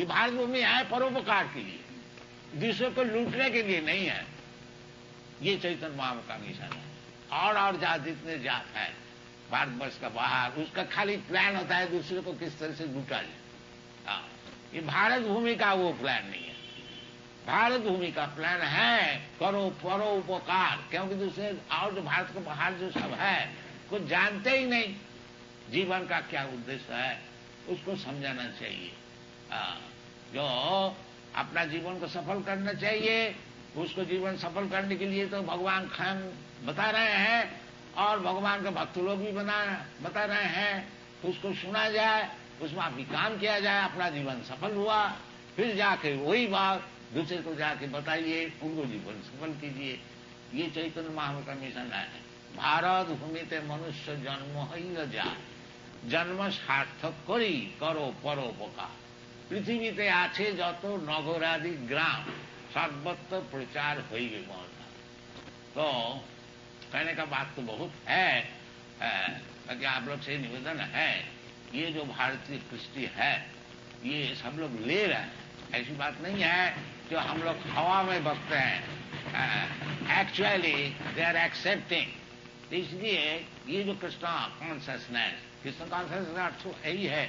ये भारत भूमि है परोपकार के लिए, दूसरे को लूटने के लिए नहीं है। ये चैतन्य महाप्रभु का मिशन है। और जात जितने जात है भारतवर्ष का बाहर, उसका खाली प्लान होता है दूसरे को किस तरह से लूटा जाए। ये भारत भूमि का वो प्लान नहीं है। भारत भूमि का प्लान है करो परोपकार, क्योंकि दूसरे और जो भारत के बाहर जो सब है कुछ जानते ही नहीं जीवन का क्या उद्देश्य है, उसको समझाना चाहिए। जो अपना जीवन को सफल करना चाहिए, उसको जीवन सफल करने के लिए तो भगवान स्वयं बता रहे हैं और भगवान के भक्त लोग भी बता रहे हैं। उसको सुना जाए, उसमें भी काम किया जाए, अपना जीवन सफल हुआ, फिर जाके वही बात दूसरे को जाके बताइए, उनको जीवन सफल कीजिए। ये चैतन्य महाप्रभु का मिशन है। भारत भूमिते मनुष्य जन्म ही जा, जन्म सार्थक करी करो परोपकार। पृथ्वीते आछे जत नगरादि ग्राम, सर्वत्र प्रचार हो गई। तो कहने का बात तो बहुत है, ताकि आप लोग से निवेदन है, ये जो भारतीय कृष्टि है ये सब लोग ले रहे हैं, ऐसी बात नहीं है जो हम लोग हवा में बकते हैं। Actually they are accepting. इसलिए ये जो कृष्ण कॉन्शियसनेस अर्थ यही है,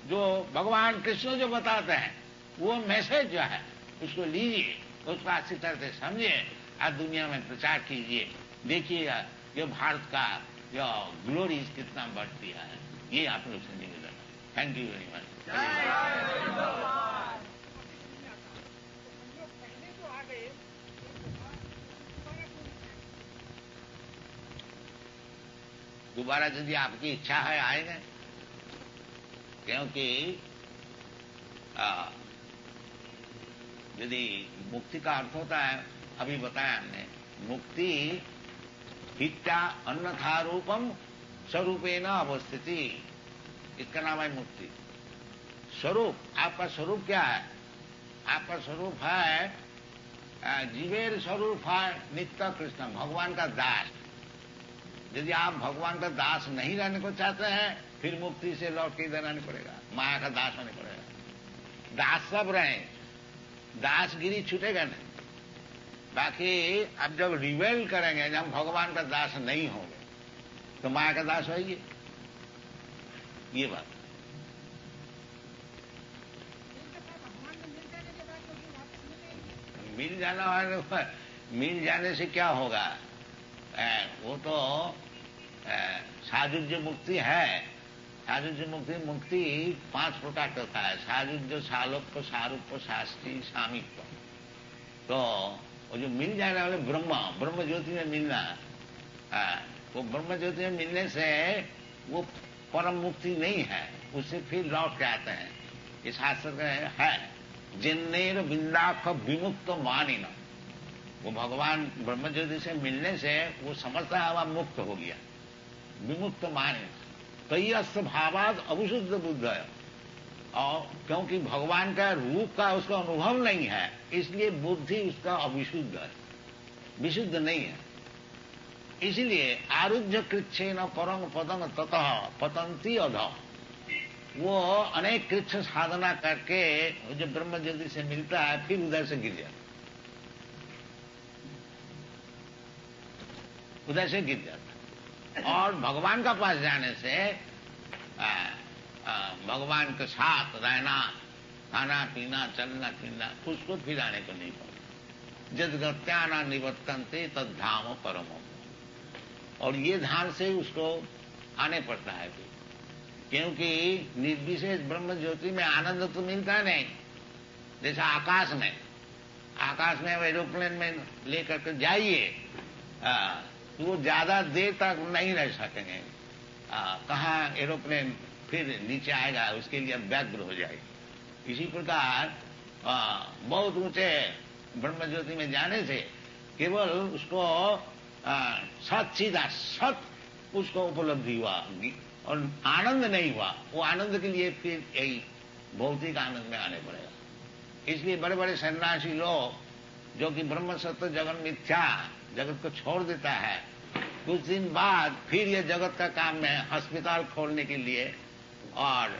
जो भगवान कृष्ण जो बताते हैं वो मैसेज जो है उसको लीजिए, उसको अच्छी तरह से समझिए और दुनिया में प्रचार कीजिए। देखिएगा जो भारत का जो ग्लोरी कितना बढ़ती है। ये आप लोग से निवेदन है। Thank you very much. दोबारा यदि आपकी इच्छा है आएंगे, क्योंकि यदि मुक्ति का अर्थ होता है, अभी बताया हमने, मुक्ति हित्या अन्यथा रूपम स्वरूपेण अवस्थिति, इसका नाम है मुक्ति। स्वरूप, आपका स्वरूप क्या है? आपका स्वरूप है जीवेर स्वरूप है नित्य कृष्ण, भगवान का दास। यदि आप भगवान का दास नहीं रहने को चाहते हैं, फिर मुक्ति से लौट के इधर आने पड़ेगा, माया का दास होने पड़ेगा। दास सब रहे, दासगिरी छूटेगा नहीं। बाकी अब जब रिवेल करेंगे, जब भगवान का दास नहीं होंगे, तो माया का दास होइए। ये बात मिल जाना है, मिल जाने से क्या होगा? वो तो साजुज्य मुक्ति है। साजुज्य मुक्ति 5 प्रकार का होता है। साजुज्य, सालोक्य, सारूप्य, शास्त्री, सामीप्य। तो वो जो मिल जाने वाले ब्रह्म ज्योति में मिलना, वो ब्रह्म ज्योति में मिलने से वो परम मुक्ति नहीं है, उससे फिर लौट के आते हैं। इस शास्त्र है जिन्नेर बिंदाख विमुक्त मानिना, वो भगवान ब्रह्म ज्योति से मिलने से वो समझता है वह मुक्त हो गया, विमुक्त माने। तय्यस्थ भावाद अविशुद्ध बुद्ध है, और क्योंकि भगवान का रूप का उसका अनुभव नहीं है, इसलिए बुद्धि उसका अविशुद्ध है, विशुद्ध नहीं है। इसलिए आरुध्य कृच्छे न परम पदंग ततः पतंती अध, वो अनेक कृच्छ साधना करके जो ब्रह्म ज्योति से मिलता है, फिर उधर से गिर जाता, उधर से गिर जाता। और भगवान का पास जाने से भगवान के साथ रहना, खाना पीना, चलना फिरना, उसको फिर आने को नहीं पड़ता। जदगत्याना निवर्तन्ते तद धाम परमो, और ये धाम से उसको आने पड़ता है फिर, क्योंकि निर्विशेष ब्रह्म ज्योति में आनंद तो मिलता नहीं। जैसा आकाश में एरोप्लेन में लेकर के जाइए, तो वो ज्यादा देर तक नहीं रह सकेंगे। कहाँ एरोप्लेन फिर नीचे आएगा, उसके लिए व्यग्र हो जाएगी। इसी प्रकार बहुत ऊंचे ब्रह्म ज्योति में जाने से केवल उसको सीधा सत उसको उपलब्धि हुआ और आनंद नहीं हुआ। वो आनंद के लिए फिर यही भौतिक आनंद में आने पड़ेगा। इसलिए बड़े बड़े सन्यासी लोग जो कि ब्रह्म सत्य जगत मिथ्या जगत को छोड़ देता है, कुछ दिन बाद फिर ये जगत का काम में अस्पताल खोलने के लिए और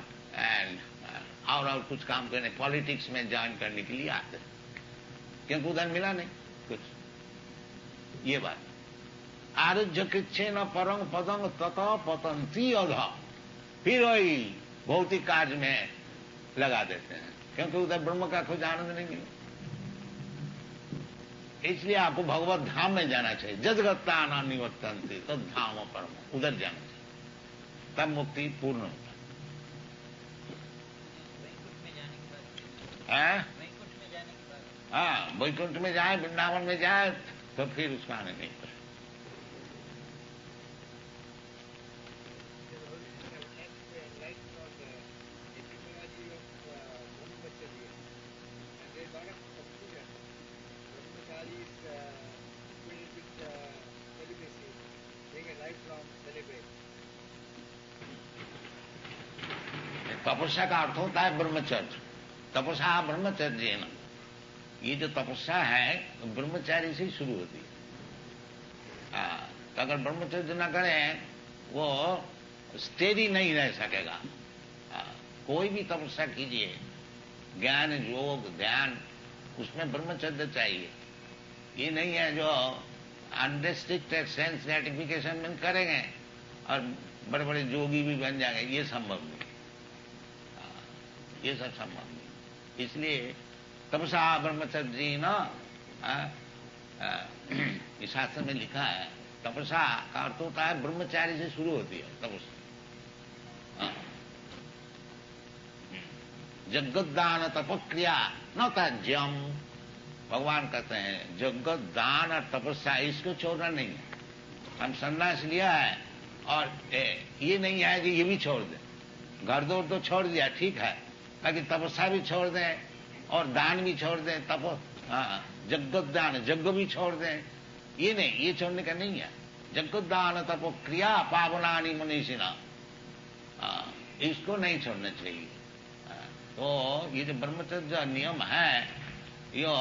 और कुछ काम करने, पॉलिटिक्स में ज्वाइन करने के लिए आते हैं, क्योंकि उधर मिला नहीं कुछ। ये बात आरुज्य किच्छे न परंग पदंग तत पतंती अधा, फिर वही भौतिक कार्य में लगा देते हैं, क्योंकि उधर ब्रह्म का कुछ आनंद नहीं मिला। इसलिए आपको भगवत धाम में जाना चाहिए। जदगत्ता न निवर्तन्ते तद धाम परम, उधर जाना चाहिए, तब मुक्ति पूर्ण होता है। हाँ, वैकुंठ में जाए, वृंदावन में जाए, तो फिर उसका आनंद नहीं पड़े। तपस्या का अर्थ होता है ब्रह्मचर्य। तपस्या ब्रह्मचर्य है ना। ये जो तपस्या है ब्रह्मचारी से ही शुरू होती है। तो अगर ब्रह्मचर्य न करें वो स्टेडी नहीं रह सकेगा। कोई भी तपस्या कीजिए, ज्ञान योग ध्यान, उसमें ब्रह्मचर्य चाहिए। ये नहीं है जो अनरिस्ट्रिक्टेड सेंस ग्रेटिफिकेशन में करेंगे और बड़े बड़े योगी भी बन जाएंगे, ये संभव नहीं। ये सब संभव नहीं। इसलिए तपसा ब्रह्मचर्य न, इस शास्त्र में लिखा है तपसा का अर्थ होता है ब्रह्मचारी से शुरू होती है तपस्या। जगत दान तपक्रिया न त्याज्यम। भगवान कहते हैं जगत दान और तपस्या इसको छोड़ना नहीं है। हम संन्यास लिया है और ये नहीं है कि ये भी छोड़ दें। घर दौर तो छोड़ दिया, ठीक है, ताकि तपस्या भी छोड़ दें और दान भी छोड़ दें, जगत दान यज्ञ भी छोड़ दें, ये नहीं, ये छोड़ने का नहीं है। जगत दान तपो क्रिया पावनानी मनीषिणा, इसको नहीं छोड़ना चाहिए। तो ये जो ब्रह्मचर्य नियम है, यो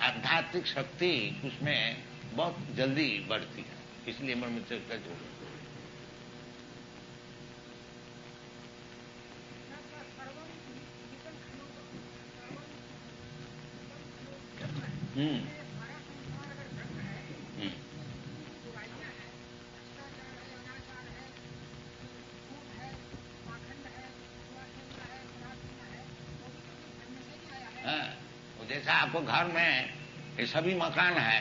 आध्यात्मिक शक्ति उसमें बहुत जल्दी बढ़ती है, इसलिए ब्रह्मचर्य का जोड़। जैसा आपको घर में ये सभी मकान है,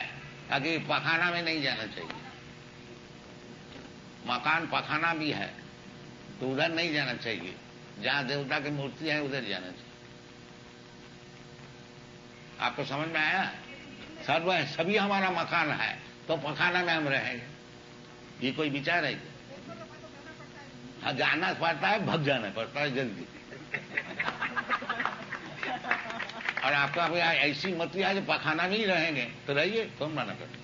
ताकि पखाना में नहीं जाना चाहिए। मकान पखाना भी है तो उधर नहीं जाना चाहिए। जहां देवता की मूर्ति है उधर जाना चाहिए। आपको समझ में आया? सर्व सभी हमारा मकान है तो पखाना में हम रहेंगे, ये कोई विचार है? हाँ, जाना पड़ता है, भग जाना पड़ता है जल्दी। और आपका ऐसी मत है जो पखाना में ही रहेंगे तो रहिए, कौन मना कर।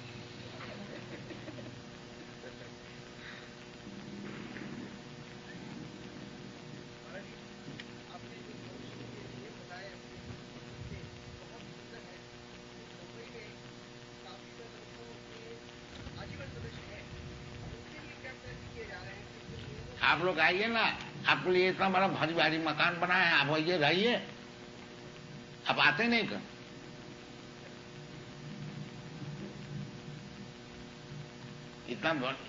आप लोग आइए ना, आपके लिए इतना बड़ा भारी भारी मकान बना है, आप आइए रहिए। आप आते नहीं कर।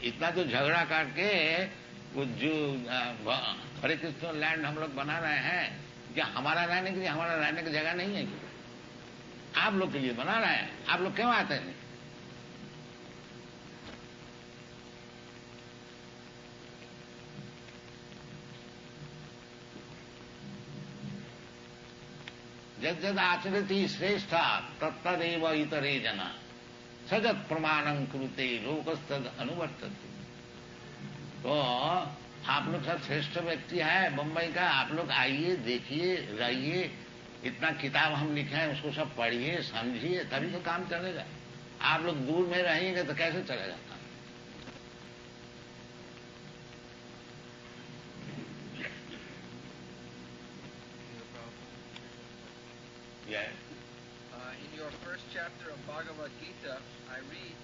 इतना तो झगड़ा करके वो जो हरे कृष्ण लैंड हम लोग बना रहे हैं, क्या हमारा रहने के लिए, हमारा रहने की जगह नहीं है? आप लोग के लिए बना रहे हैं, आप लोग क्यों आते नहीं? जद जद आचरती श्रेष्ठा तत्तदेव इतरे जना सजत प्रमाणं कुरुते लोकस्तद अनुवर्तते। तो आप लोग सब श्रेष्ठ व्यक्ति है बम्बई का, आप लोग आइए, देखिए, रहिए। इतना किताब हम लिखे हैं उसको सब पढ़िए, समझिए, तभी तो काम चलेगा। आप लोग दूर में रहेंगे तो कैसे चलेगा? In your first chapter of Bhagavad Gita, I read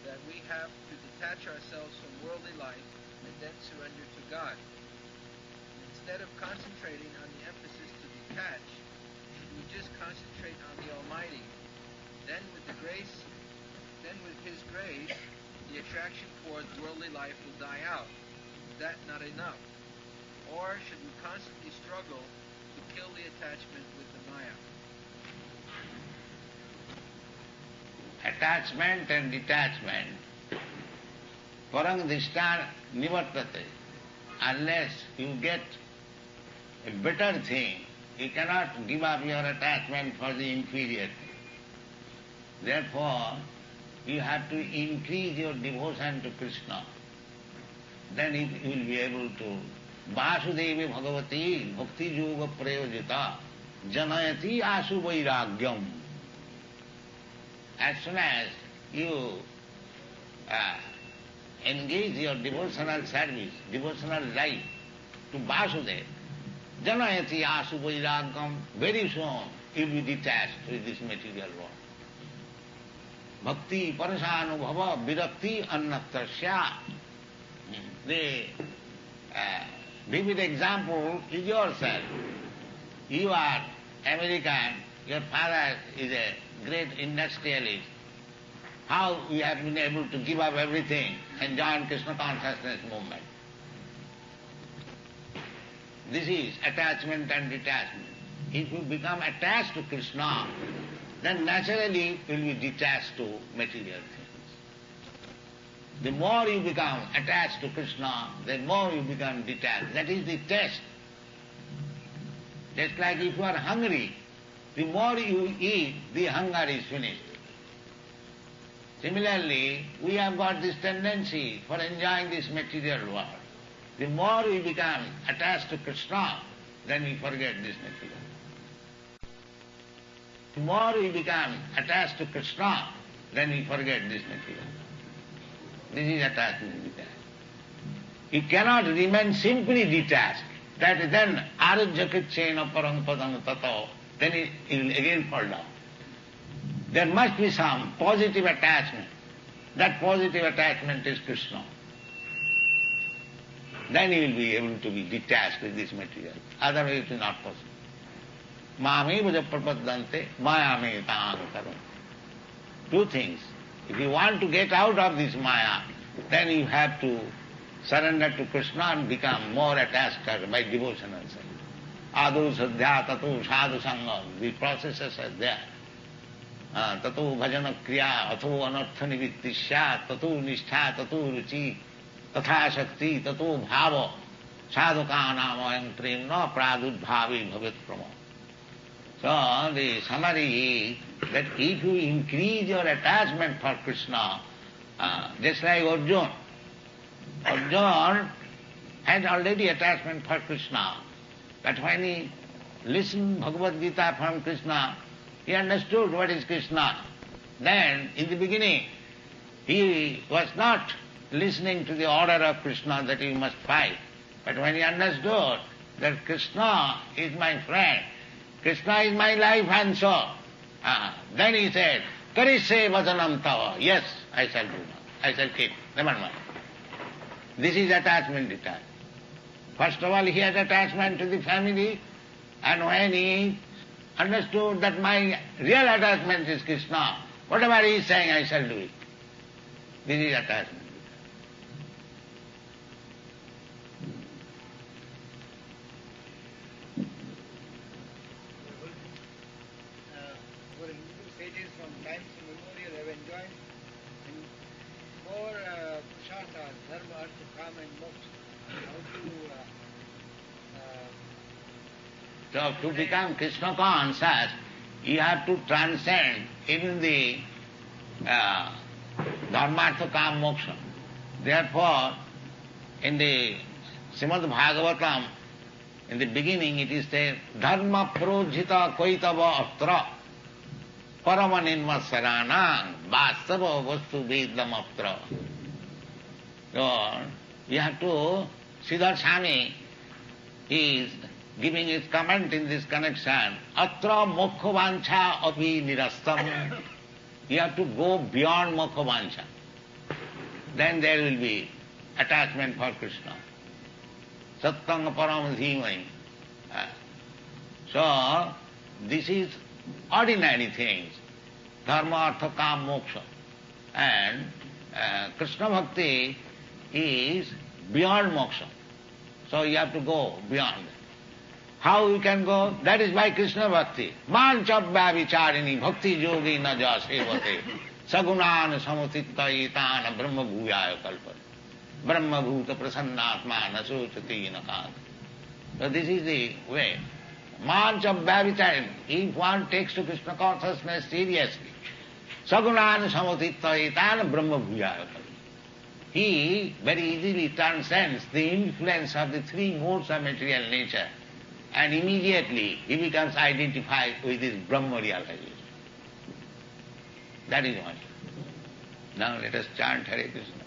that we have to detach ourselves from worldly life and then surrender to God. It instead of concentrating on the emphasis to detach, should we just concentrate on the Almighty? Then with His grace, the attraction towards worldly life will die out. Is that not enough? Or should we constantly struggle to kill the attachment with the Maya? Attachment and detachment, parang dishta nivartate. Unless you get a better thing, you cannot give up your attachment for the inferior thing. Therefore, you have to increase your devotion to Krishna. Then you will be able to Vasudevi Bhagavati Bhakti Yoga Prayojita Janayati Asu Vairagyam. As soon as you engage your devotional service, devotional life to Vasudeva, Janayati Asu Vairagyam, very soon you will be detached with this material world. Bhakti Parasanubhava Virakti Annatasya. The vivid example is yourself. You are American, your father is a great industrialist. How you have been able to give up everything and join Krishna consciousness movement? This is attachment and detachment. If you become attached to Krishna, then naturally you will be detached to material things. The more you become attached to Krishna, the more you become detached. That is the test. Just like if you are hungry, the more you eat, the hunger is finished. Similarly, we have got this tendency for enjoying this material world. The more we become attached to Krishna, then we forget this material. The more we become attached to Krishna, then we forget this material. This is attachment detached. You cannot remain simply detached. That is then arujjakritchena parang padam tato, then it will again fall down. There must be some positive attachment. That positive attachment is Krishna. Then you will be able to be detached with this material. Otherwise it is not possible. Mame vaja prapaddante mayame tang karam. Two things. If you want to get out of this Maya, then you have to surrender to Krishna and become more attached by devotional service. Adu sadhya tatu sadhu sangha, the processes are there. Tatu bhajana kriya, atho anartha nivitti syat, tatu nishtha, tatu ruchi, tatha shakti, tatu bhava, sadhukanam ayam premna pradudbhavi bhavet pramo. So the summary is that if you increase your attachment for Krishna, just like Arjuna had already attachment for Krishna, but when he listened Bhagavad Gita from Krishna, he understood what is Krishna. Then, in the beginning, he was not listening to the order of Krishna that you must fight. But when he understood that Krishna is my friend, Krishna is my life and soul, then he said, Karishe vajanam tava. Yes, I shall do that. I shall keep. Never mind. This is attachment detached. First of all, he had attachment to the family, and when he understood that my real attachment is Krishna, whatever he is saying, I shall do it. This is attachment. Our individual sages from times immemorial have enjoined more purusharthas, dharma, artha, kama and moksha. How do you So to become Krishna conscious, you have to transcend even the dharmartha, kama, moksha. Therefore, in the Srimad Bhagavatam, in the beginning it is said, dharma projita koitava atra paramaninmasarana vastava vastu vedam atra. So, you have to, Siddhartha Swami is giving his comment in this connection, atra mokkha vancha api nirastam. You have to go beyond mokkha vancha. Then there will be attachment for Krishna. Sattang param dhimai. So, this is ordinary things. Dharma, artha, kam, moksha. And Krishna Bhakti is beyond moksha. So you have to go beyond. How you can go? That is by Krishna Bhakti. Manchab vicharini bhakti yogi na ja sevate sagunan samutitta etana brahma bhuyaya kalpate brahma bhuta prasannatma na sochati nakat. So this is the way. Manchab vicharini. If one takes to Krishna consciousness seriously, sagunan samutitta etana brahma bhuyaya kalpate. He very easily transcends the influence of the three modes of material nature and immediately he becomes identified with his Brahma realization. That is what. Now let us chant Hare Krishna.